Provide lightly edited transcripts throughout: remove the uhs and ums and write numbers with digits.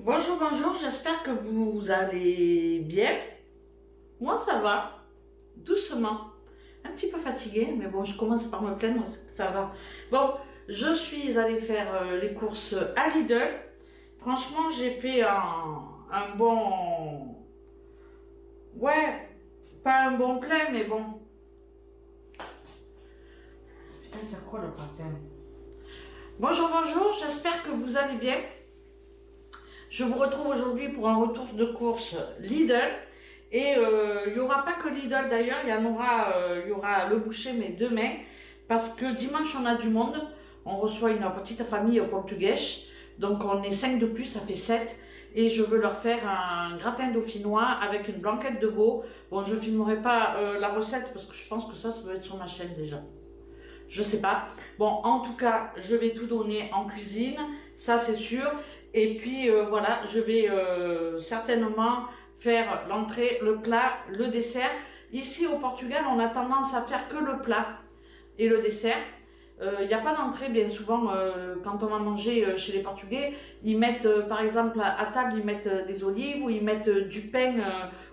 Bonjour, bonjour, j'espère que vous allez bien. Moi, ça va, doucement. Un petit peu fatiguée, mais bon, je commence par me plaindre, ça va. Bon, je suis allée faire les courses à Lidl. Franchement, j'ai fait un bon... Ouais, pas un bon plein, mais bon. Putain, c'est quoi le patin? Bonjour, bonjour, j'espère que vous allez bien. Je vous retrouve aujourd'hui pour un retour de course Lidl. Et il n'y aura pas que Lidl d'ailleurs, il y aura le boucher, mais demain. Parce que dimanche, on a du monde. On reçoit une petite famille portugaise. Donc on est 5 de plus, ça fait 7. Et je veux leur faire un gratin dauphinois avec une blanquette de veau. Bon, je ne filmerai pas la recette parce que je pense que ça doit être sur ma chaîne déjà. Je sais pas. Bon, en tout cas, je vais tout donner en cuisine, ça c'est sûr. Et puis voilà, je vais certainement faire l'entrée, le plat, le dessert. Ici au Portugal, on a tendance à faire que le plat et le dessert. Il n'y a pas d'entrée bien souvent quand on va manger chez les Portugais. Ils mettent par exemple à table, ils mettent des olives ou ils mettent du pain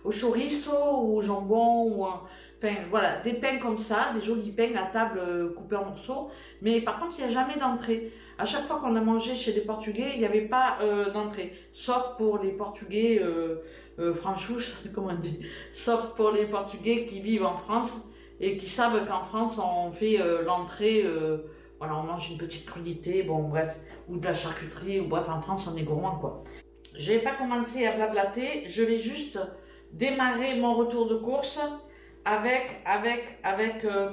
au chorizo ou au jambon ou enfin voilà, des pains comme ça, des jolis pains à table coupés en morceaux. Mais par contre, il n'y a jamais d'entrée. À chaque fois qu'on a mangé chez les Portugais, il n'y avait pas d'entrée. Sauf pour les Portugais franchouches, comme on dit. Sauf pour les Portugais qui vivent en France et qui savent qu'en France, on fait l'entrée, voilà, on mange une petite crudité, bon bref, ou de la charcuterie, ou bref, en France, on est gourmand, quoi. Je vais pas commencer à blablater, je vais juste démarrer mon retour de course avec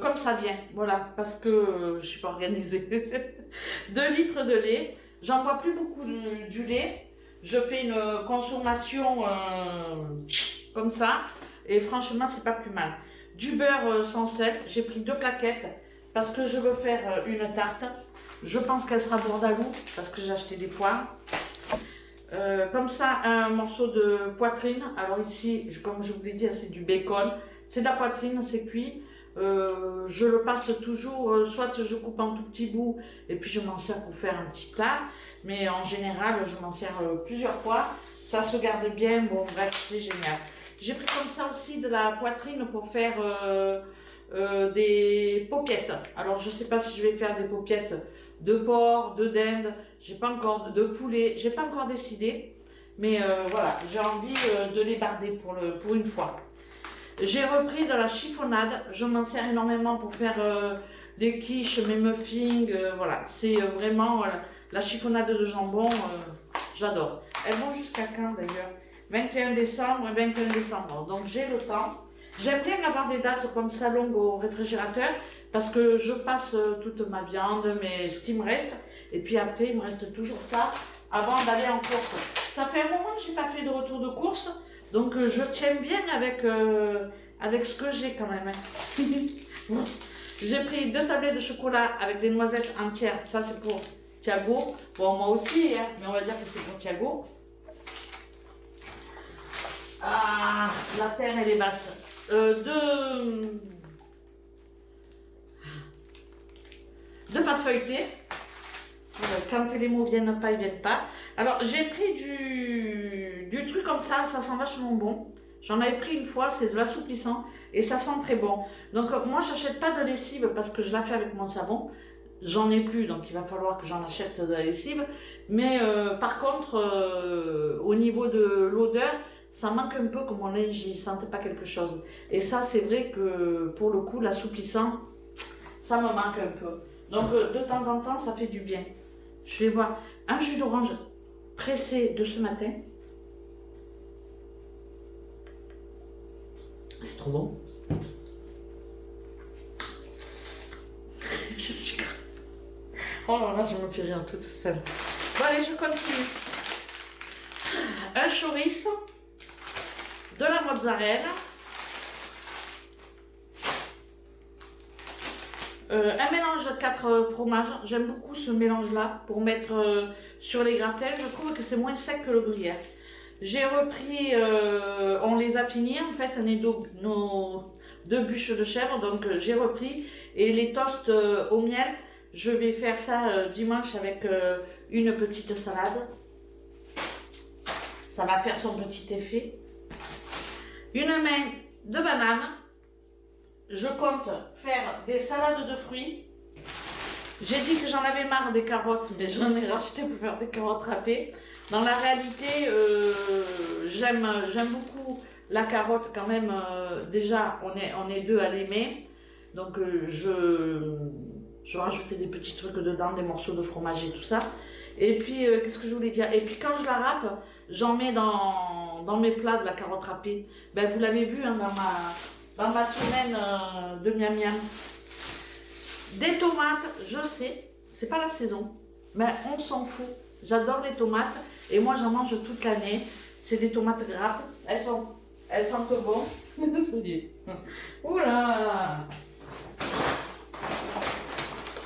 comme ça vient, voilà, parce que je suis pas organisée. 2 litres de lait, j'en bois plus beaucoup du lait, je fais une consommation comme ça, et franchement, c'est pas plus mal. Du beurre sans sel, j'ai pris 2 plaquettes parce que je veux faire une tarte. Je pense qu'elle sera bordalou parce que j'ai acheté des poires. Comme ça, un morceau de poitrine. Alors ici, comme je vous l'ai dit, c'est du bacon. C'est de la poitrine, c'est cuit. Je le passe toujours, soit je coupe en tout petits bouts et puis je m'en sers pour faire un petit plat. Mais en général, je m'en sers plusieurs fois. Ça se garde bien, bon bref, c'est génial. J'ai pris comme ça aussi de la poitrine pour faire des paupiettes. Alors je sais pas si je vais faire des paupiettes de porc, de dinde, j'ai pas encore de poulet, j'ai pas encore décidé. Mais voilà, j'ai envie de les barder pour une fois. J'ai repris de la chiffonnade, je m'en sers énormément pour faire les quiches, mes muffins, voilà. C'est vraiment la chiffonnade de jambon, j'adore. Elles vont jusqu'à quand d'ailleurs? 21 décembre et 21 décembre, donc j'ai le temps. J'aime bien avoir des dates comme ça longues au réfrigérateur parce que je passe toute ma viande, mais ce qui me reste, et puis après il me reste toujours ça avant d'aller en course. Ça fait un moment que je n'ai pas fait de retour de course, donc je tiens bien avec ce que j'ai quand même. J'ai pris 2 tablettes de chocolat avec des noisettes entières, ça c'est pour Thiago, bon moi aussi, hein, mais on va dire que c'est pour Thiago. Ah, la terre elle est basse. 2 pâtes feuilletées. Quand les mots viennent pas, ils viennent pas. Alors j'ai pris du truc comme ça sent vachement bon. J'en avais pris une fois, c'est de l'assouplissant et ça sent très bon. Donc moi j'achète pas de lessive parce que je la fais avec mon savon. J'en ai plus, donc il va falloir que j'en achète de la lessive. Mais par contre, au niveau de l'odeur, ça manque un peu, comme mon linge, il ne sentait pas quelque chose. Et ça, c'est vrai que pour le coup, l'assouplissant, ça me manque un peu. Donc de temps en temps, ça fait du bien. Je vais boire un jus d'orange pressé de ce matin. C'est trop bon. Je suis... Oh là là, je me fais rire toute seule. Bon allez, je continue. Un chorizo, de la mozzarella, un mélange de 4 fromages. J'aime beaucoup ce mélange-là pour mettre sur les gratins. Je trouve que c'est moins sec que le gruyère. J'ai repris, on les a finis en fait, nos 2 bûches de chèvre, donc j'ai repris. Et les toasts au miel, je vais faire ça dimanche avec une petite salade. Ça va faire son petit effet. Une main de banane. Je compte faire des salades de fruits. J'ai dit que j'en avais marre des carottes, mais j'en ai racheté pour faire des carottes râpées. Dans la réalité, j'aime beaucoup la carotte quand même. Déjà, on est deux à l'aimer. Donc, je rajoutais des petits trucs dedans, des morceaux de fromage et tout ça. Et puis, qu'est-ce que je voulais dire? Et puis, quand je la râpe, j'en mets dans mes plats de la carotte râpée. Ben, vous l'avez vu hein, dans ma semaine de miam miam. Des tomates, je sais, c'est pas la saison, mais on s'en fout. J'adore les tomates et moi j'en mange toute l'année. C'est des tomates grappes, elles sentent bon. Ça y est. Oula!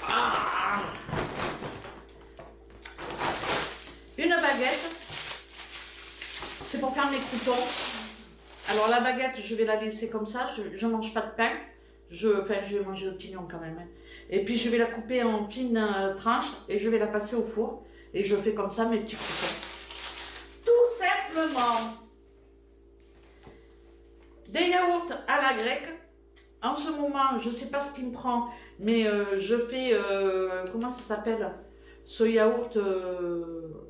Ah. Une baguette, c'est pour faire mes croutons. Alors la baguette, je vais la laisser comme ça, je ne mange pas de pain. Je vais manger au pignon quand même. Hein. Et puis je vais la couper en fines tranches et je vais la passer au four. Et je fais comme ça mes petits croutons. Tout simplement. Des yaourts à la grecque. En ce moment, je ne sais pas ce qui me prend, mais je fais, comment ça s'appelle? Ce yaourt,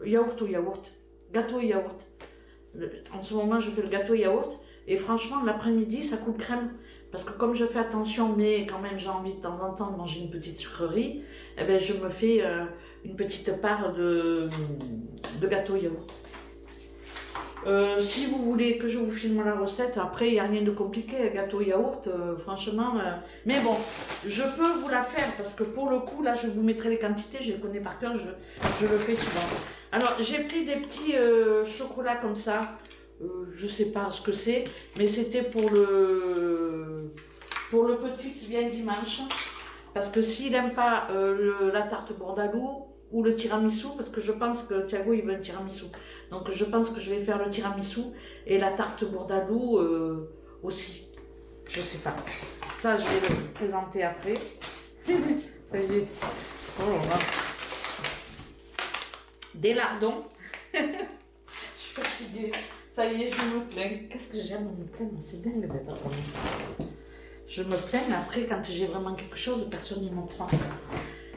yaourt au yaourt. Gâteau au yaourt. En ce moment, je fais le gâteau au yaourt. Et franchement, l'après-midi, ça coule crème. Parce que comme je fais attention, mais quand même j'ai envie de temps en temps de manger une petite sucrerie, eh ben, je me fais une petite part de gâteau yaourt. Si vous voulez que je vous filme la recette, après il n'y a rien de compliqué, gâteau yaourt, franchement. Mais bon, je peux vous la faire parce que pour le coup, là je vous mettrai les quantités, je les connais par cœur, je le fais souvent. Alors j'ai pris des petits chocolats comme ça. Je sais pas ce que c'est, mais c'était pour le petit qui vient dimanche. Parce que s'il n'aime pas la tarte bordalou ou le tiramisu, parce que je pense que Thiago il veut un tiramisu. Donc je pense que je vais faire le tiramisu et la tarte bordalou aussi. Je sais pas. Ça je vais le présenter après. Ça y est. Oh là là. Des lardons. Je suis fatiguée. Ça y est, je me plains. Qu'est-ce que j'aime me plaindre? C'est dingue d'être à Je me plains, mais après, quand j'ai vraiment quelque chose, personne ne m'entend.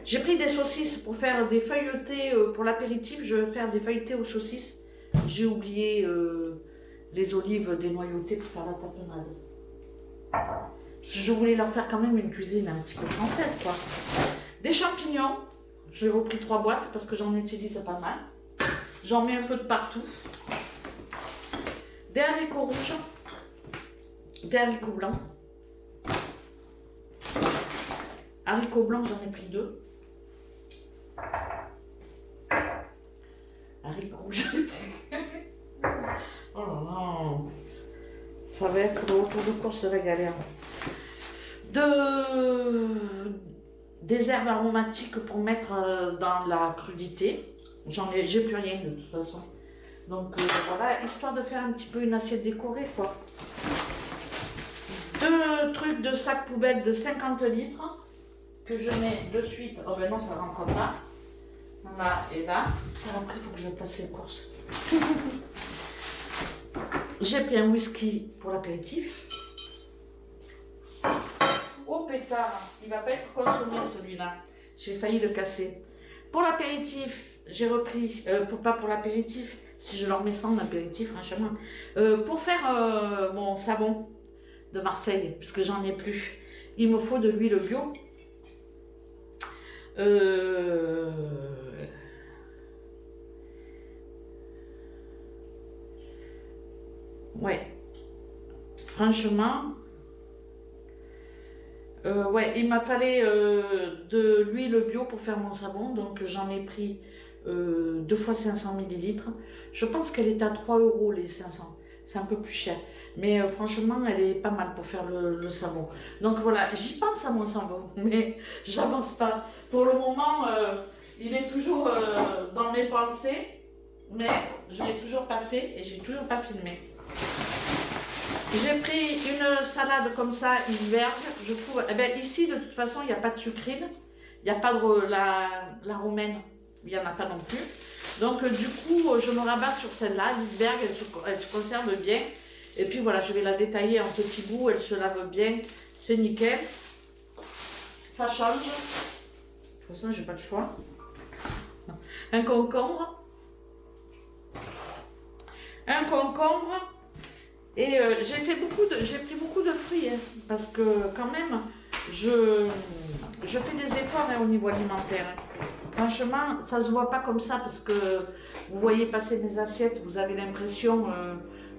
J'ai pris des saucisses pour faire des feuilletés pour l'apéritif. Je vais faire des feuilletés aux saucisses. J'ai oublié les olives dénoyautées pour faire la tapenade. Je voulais leur faire quand même une cuisine un petit peu française, quoi. Des champignons. J'ai repris 3 boîtes parce que j'en utilise pas mal. J'en mets un peu de partout. Des haricots rouges, des haricots blancs. Haricots blancs, j'en ai pris 2. Haricots rouges, j'en ai pris. Oh là là. Ça va être le retour de course de la galère. Des herbes aromatiques pour mettre dans la crudité. J'ai plus rien de toute façon. Donc voilà, histoire de faire un petit peu une assiette décorée quoi. 2 trucs de sac poubelle de 50 litres que je mets de suite. Oh ben non, ça rentre pas. Là et là. Alors après, il faut que je place les courses. J'ai pris un whisky pour l'apéritif. Oh pétard, il va pas être consommé celui-là. J'ai failli le casser. Pour l'apéritif, j'ai repris, pas pour l'apéritif, si je leur mets ça en apéritif, franchement, pour faire mon savon de Marseille, puisque j'en ai plus, il me faut de l'huile bio. Ouais, franchement, ouais, il m'a fallu de l'huile bio pour faire mon savon, donc j'en ai pris 2 fois 500 ml. Je pense qu'elle est à 3 € les 500, c'est un peu plus cher, mais franchement elle est pas mal pour faire le savon. Donc voilà, j'y pense à mon savon, mais j'avance pas. Pour le moment, il est toujours dans mes pensées, mais je l'ai toujours pas fait et j'ai toujours pas filmé. J'ai pris une salade comme ça, iceberg, je trouve, eh ben, ici de toute façon il n'y a pas de sucrine, il n'y a pas de la romaine, il n'y en a pas non plus. Donc du coup, je me rabats sur celle-là, l'iceberg, elle se conserve bien. Et puis voilà, je vais la détailler en petits bouts, elle se lave bien, c'est nickel. Ça change. De toute façon, j'ai pas de choix. Un concombre. Un concombre. Et j'ai pris beaucoup de fruits, hein, parce que quand même, je fais des efforts hein, au niveau alimentaire. Hein. Franchement, ça se voit pas comme ça, parce que vous voyez passer mes assiettes, vous avez l'impression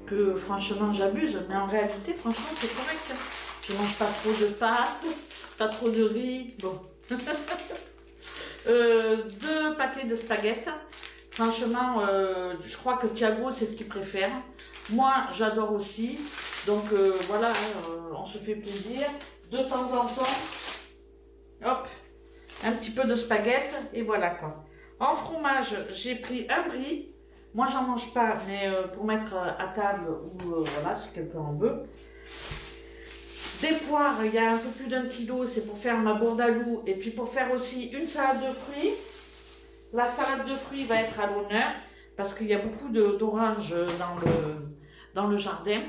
que franchement j'abuse, mais en réalité, franchement, c'est correct. Hein. Je mange pas trop de pâtes, pas trop de riz, bon. 2 paquets de spaghettis. Franchement, je crois que Thiago, c'est ce qu'il préfère. Moi, j'adore aussi. Donc, voilà, on se fait plaisir. De temps en temps, hop, un petit peu de spaghettis. Et voilà, quoi. En fromage, j'ai pris un brie. Moi, j'en mange pas, mais pour mettre à table, ou voilà, si quelqu'un en veut. Des poires, il y a un peu plus d'1 kilo, c'est pour faire ma bourdaloue. Et puis pour faire aussi une salade de fruits. La salade de fruits va être à l'honneur parce qu'il y a beaucoup d'oranges dans le jardin.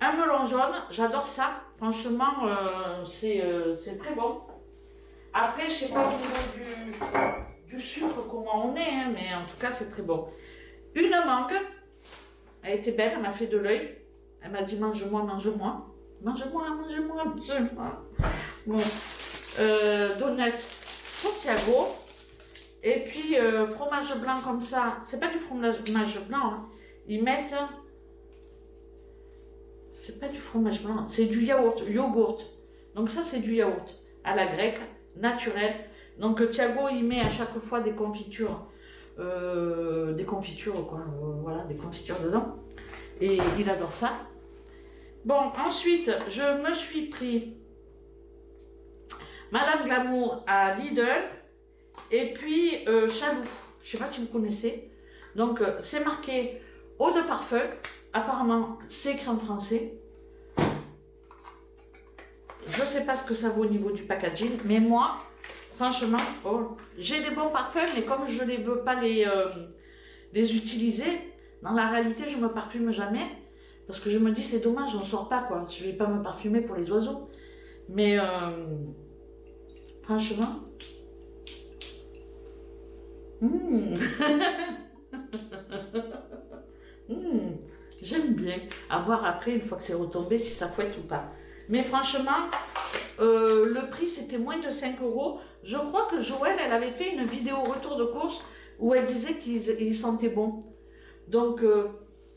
Un melon jaune, j'adore ça. Franchement, c'est très bon. Après, je ne sais pas au niveau du sucre comment on est, hein, mais en tout cas, c'est très bon. Une mangue, elle était belle, elle m'a fait de l'œil. Elle m'a dit mange-moi, mange-moi. Mange-moi, mange-moi, mange-moi. Bon. Donuts pour Thiago. Et puis, fromage blanc comme ça, c'est pas du fromage blanc, hein. Ils mettent, c'est pas du fromage blanc, c'est du yogourt. Donc ça, c'est du yaourt à la grecque, naturel. Donc Thiago, il met à chaque fois des confitures quoi, voilà, des confitures dedans. Et il adore ça. Bon, ensuite, je me suis pris Madame Glamour à Lidl. Et puis, Chaloux, je ne sais pas si vous connaissez. Donc, c'est marqué eau de parfum. Apparemment, c'est écrit en français. Je ne sais pas ce que ça vaut au niveau du packaging. Mais moi, franchement, oh, j'ai des bons parfums. Mais comme je ne veux pas les utiliser, dans la réalité, je ne me parfume jamais. Parce que je me dis, c'est dommage, on ne sort pas, quoi. Je ne vais pas me parfumer pour les oiseaux. Mais, franchement... J'aime bien. À voir après, une fois que c'est retombé, si ça fouette ou pas. Mais franchement, le prix, c'était moins de 5 €. Je crois que Joël, elle avait fait une vidéo retour de course où elle disait qu'il sentait bon. Donc,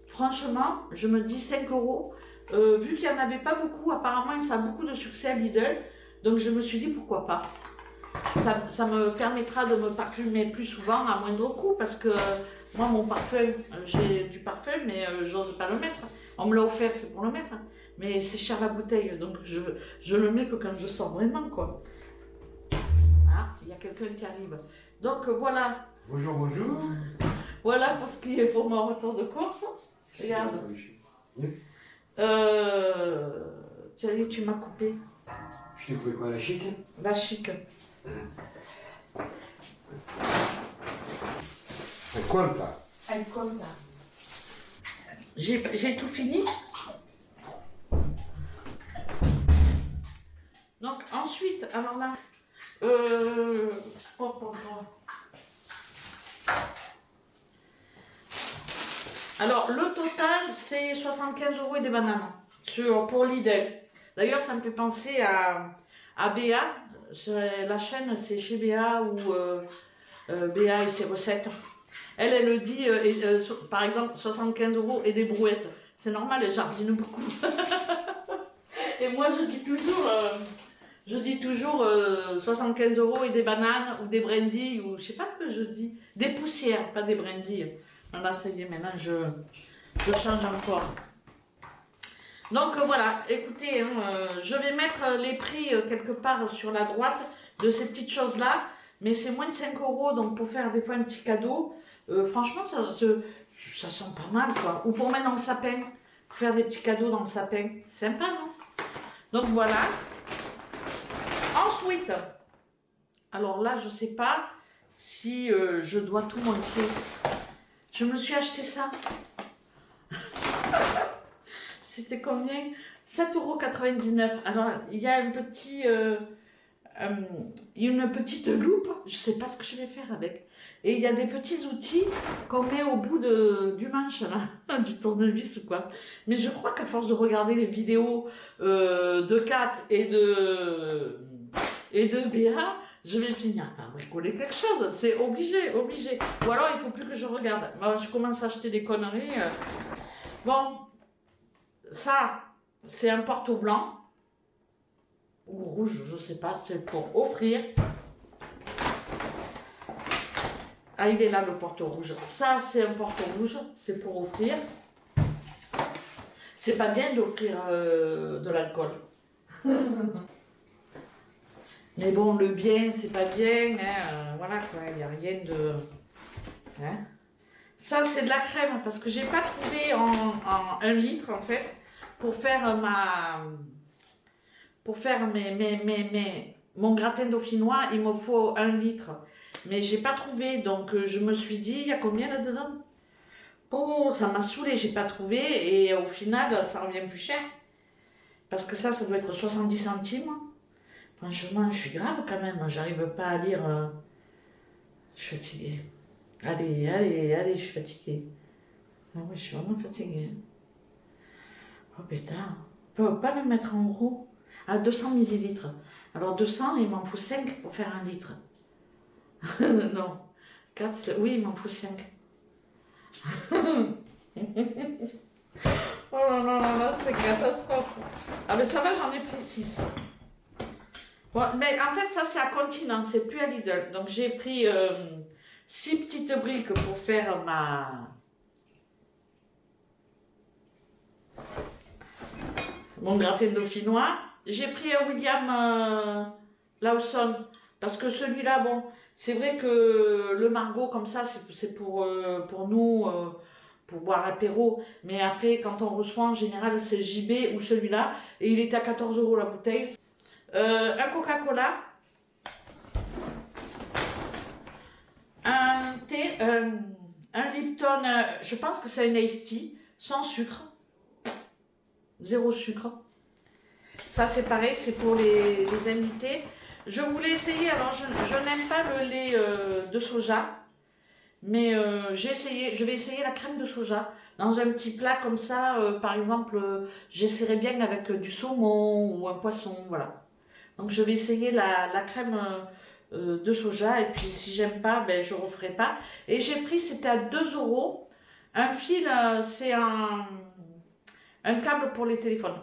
franchement, je me dis 5 €. Vu qu'il n'y en avait pas beaucoup, apparemment, ça a beaucoup de succès à Lidl. Donc, je me suis dit, pourquoi pas. Ça me permettra de me parfumer plus souvent à moindre coût parce que moi mon parfum, j'ai du parfum mais j'ose pas le mettre. On me l'a offert, c'est pour le mettre. Mais c'est cher la bouteille donc je le mets que quand je sors vraiment quoi. Ah, il y a quelqu'un qui arrive. Donc voilà. Bonjour, bonjour. Voilà pour ce qui est pour mon retour de course. Regarde. Thierry, tu m'as coupé. Je t'ai coupé quoi, la chic? La chic. Elle compte là. Elle compte. J'ai tout fini. Donc ensuite, alors là, alors le total c'est 75 € et des bananes pour Lidl. D'ailleurs ça me fait penser à Béa. La chaîne c'est chez Béa ou Béa et ses recettes. Elle le dit, par exemple 75 € et des brouettes. C'est normal, elle jardine beaucoup. Et moi je dis toujours 75 € et des bananes ou des brindilles ou je sais pas ce que je dis. Des poussières, pas des brindilles. Là ça y est, maintenant je change encore. Donc voilà, écoutez, je vais mettre les prix quelque part sur la droite de ces petites choses-là, mais c'est moins de 5 €, donc pour faire des fois un petit cadeau, franchement, ça sent pas mal, quoi. Ou pour mettre dans le sapin, pour faire des petits cadeaux dans le sapin, c'est sympa, non? Donc voilà. Ensuite, alors là, je sais pas si je dois tout montrer. Je me suis acheté ça. C'était combien? 7,99 €. Alors, il y a un petit, une petite loupe. Je ne sais pas ce que je vais faire avec. Et il y a des petits outils qu'on met au bout du manche, là, du tournevis ou quoi. Mais je crois qu'à force de regarder les vidéos de Kat et de Béa, je vais finir par bricoler quelque chose. C'est obligé, obligé. Ou alors, il ne faut plus que je regarde. Moi, je commence à acheter des conneries. Bon, ça, c'est un porte blanc. Ou rouge, je ne sais pas. C'est pour offrir. Ah, il est là, le porte rouge. Ça, c'est un porte rouge. C'est pour offrir. C'est pas bien d'offrir de l'alcool. Mais bon, le bien, c'est pas bien. Hein, voilà, quoi. Il n'y a rien de... Hein. Ça, c'est de la crème. Parce que j'ai pas trouvé en 1 litre, en fait, pour faire mon gratin dauphinois. Il me faut 1 litre. Mais j'ai pas trouvé, donc je me suis dit, il y a combien là-dedans? Oh, ça m'a saoulé, j'ai pas trouvé, et au final, ça revient plus cher. Parce que ça doit être 70 centimes. Franchement, je suis grave quand même, j'arrive pas à lire. Je suis fatiguée. Allez, allez, allez, je suis fatiguée. Ah oui, je suis vraiment fatiguée. Oh putain, on peut pas le mettre en gros. À 200 millilitres. Alors 200, il m'en faut 5 pour faire 1 litre. Non, 4, oui, il m'en faut 5. Oh là là là là, c'est catastrophe. Ah mais ça va, j'en ai pris 6. Bon, mais en fait, ça c'est à Continent, c'est plus à Lidl. Donc j'ai pris 6 petites briques pour faire mon gratin dauphinois. J'ai pris un William Lawson. Parce que celui-là, bon, c'est vrai que le Margot, comme ça, c'est pour nous, pour boire l'apéro. Mais après, quand on reçoit, en général, c'est le JB ou celui-là. Et il est à 14 € la bouteille. Un Coca-Cola. Un thé, un Lipton, je pense que c'est un iced tea, sans sucre. 0 sucre. Ça, c'est pareil, c'est pour les invités. Je voulais essayer, alors je n'aime pas le lait de soja, mais je vais essayer la crème de soja dans un petit plat comme ça. Par exemple, j'essaierai bien avec du saumon ou un poisson, voilà. Donc je vais essayer la crème de soja, et puis si j'aime pas, ben, je referai pas. Et j'ai pris, c'était à 2 €, un fil, c'est un câble pour les téléphones.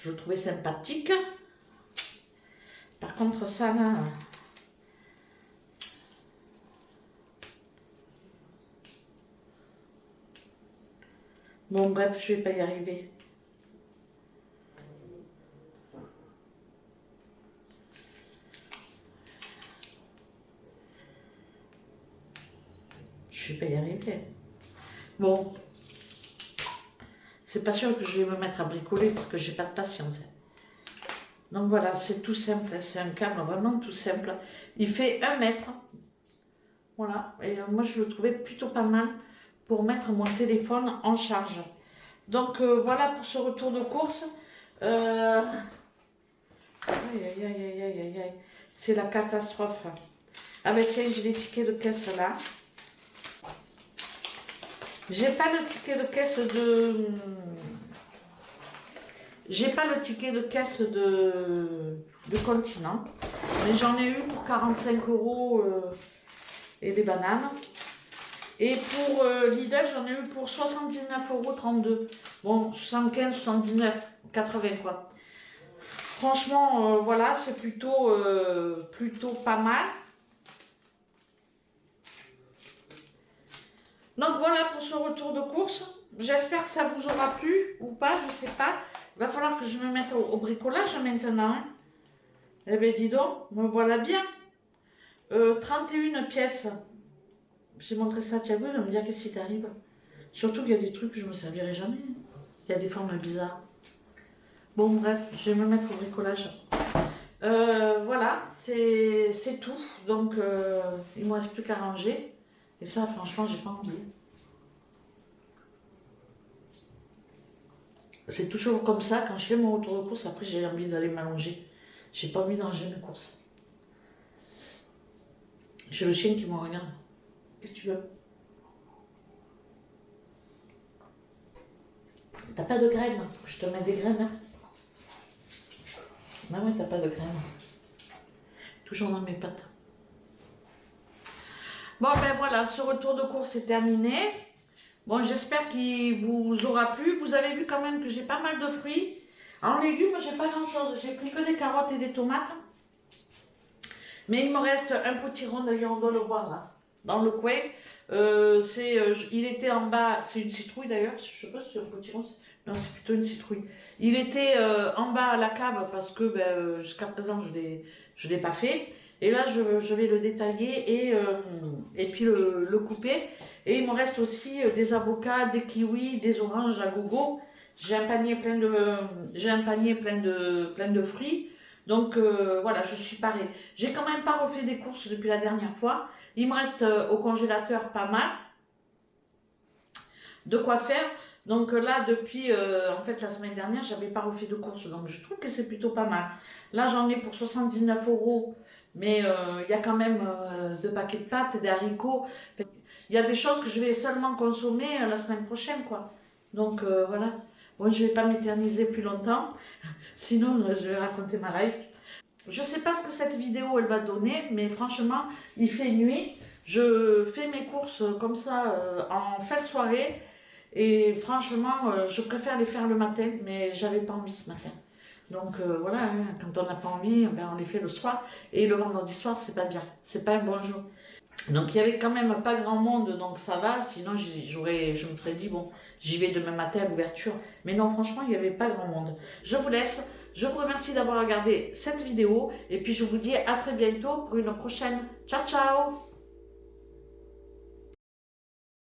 Je le trouvais sympathique. Par contre, ça là... Bon, bref, je vais pas y arriver. Je vais pas y arriver. Bon. C'est pas sûr que je vais me mettre à bricoler parce que j'ai pas de patience. Donc voilà, c'est tout simple. C'est un câble vraiment tout simple. Il fait 1 mètre. Voilà. Et moi, je le trouvais plutôt pas mal pour mettre mon téléphone en charge. Donc voilà pour ce retour de course. Aïe, aïe, aïe, aïe, aïe, aïe, aïe. C'est la catastrophe. Ah ben tiens, j'ai les tickets de caisse là. J'ai pas le ticket de caisse de... J'ai pas le ticket de caisse de Continent. Mais j'en ai eu pour 45 € et des bananes. Et pour Lidl, j'en ai eu pour 79,32 €. Bon, 75, 79, 80 quoi. Franchement, voilà, c'est plutôt pas mal. Donc voilà pour ce retour de course. J'espère que ça vous aura plu ou pas, je sais pas. Il va falloir que je me mette au bricolage maintenant. Hein. Eh bien dis donc, me voilà bien. 31 pièces. J'ai montré ça à Thiago, il va me dire qu'est-ce qui t'arrive. Surtout qu'il y a des trucs que je ne me servirai jamais. Il y a des formes bizarres. Bon bref, je vais me mettre au bricolage. Voilà, c'est tout. Donc, il ne me reste plus qu'à ranger. Et ça, franchement, j'ai pas envie. C'est toujours comme ça, quand je fais mon retour de course, après j'ai envie d'aller m'allonger. J'ai pas envie de ranger mes courses. J'ai le chien qui me regarde. Qu'est-ce que tu veux? T'as pas de graines? Faut que je te mette des graines, hein? Bah oui, t'as pas de graines. Toujours dans mes pattes. Bon, ben voilà, ce retour de course est terminé. Bon, j'espère qu'il vous aura plu. Vous avez vu quand même que j'ai pas mal de fruits. En légumes, j'ai pas grand chose. J'ai pris que des carottes et des tomates. Mais il me reste un potiron, d'ailleurs, on doit le voir là, dans le coin. Il était en bas, c'est une citrouille d'ailleurs. Je sais pas si c'est un potiron. Non, c'est plutôt une citrouille. Il était en bas à la cave parce que jusqu'à présent, je l'ai pas fait. Et là, je vais le détailler et puis le couper. Et il me reste aussi des avocats, des kiwis, des oranges à gogo. J'ai un panier plein de fruits. Donc voilà, je suis parée. J'ai quand même pas refait des courses depuis la dernière fois. Il me reste au congélateur pas mal de quoi faire. Donc là, depuis en fait la semaine dernière, j'avais pas refait de courses. Donc je trouve que c'est plutôt pas mal. Là, j'en ai pour 79 €. Mais il y a quand même 2 paquets de pâtes, des haricots. Il y a des choses que je vais seulement consommer la semaine prochaine, quoi. Donc voilà. Bon, je vais pas m'éterniser plus longtemps. Sinon, je vais raconter ma life. Je sais pas ce que cette vidéo elle va donner, mais franchement, il fait nuit. Je fais mes courses comme ça en fin de soirée. Et franchement, je préfère les faire le matin, mais j'avais pas envie ce matin. Donc voilà, hein, quand on n'a pas envie, on les fait le soir. Et le vendredi soir, c'est pas bien. C'est pas un bon jour. Donc il y avait quand même pas grand monde, donc ça va. Sinon, je me serais dit, bon, j'y vais demain matin à l'ouverture. Mais non, franchement, il n'y avait pas grand monde. Je vous laisse. Je vous remercie d'avoir regardé cette vidéo. Et puis je vous dis à très bientôt pour une prochaine. Ciao, ciao!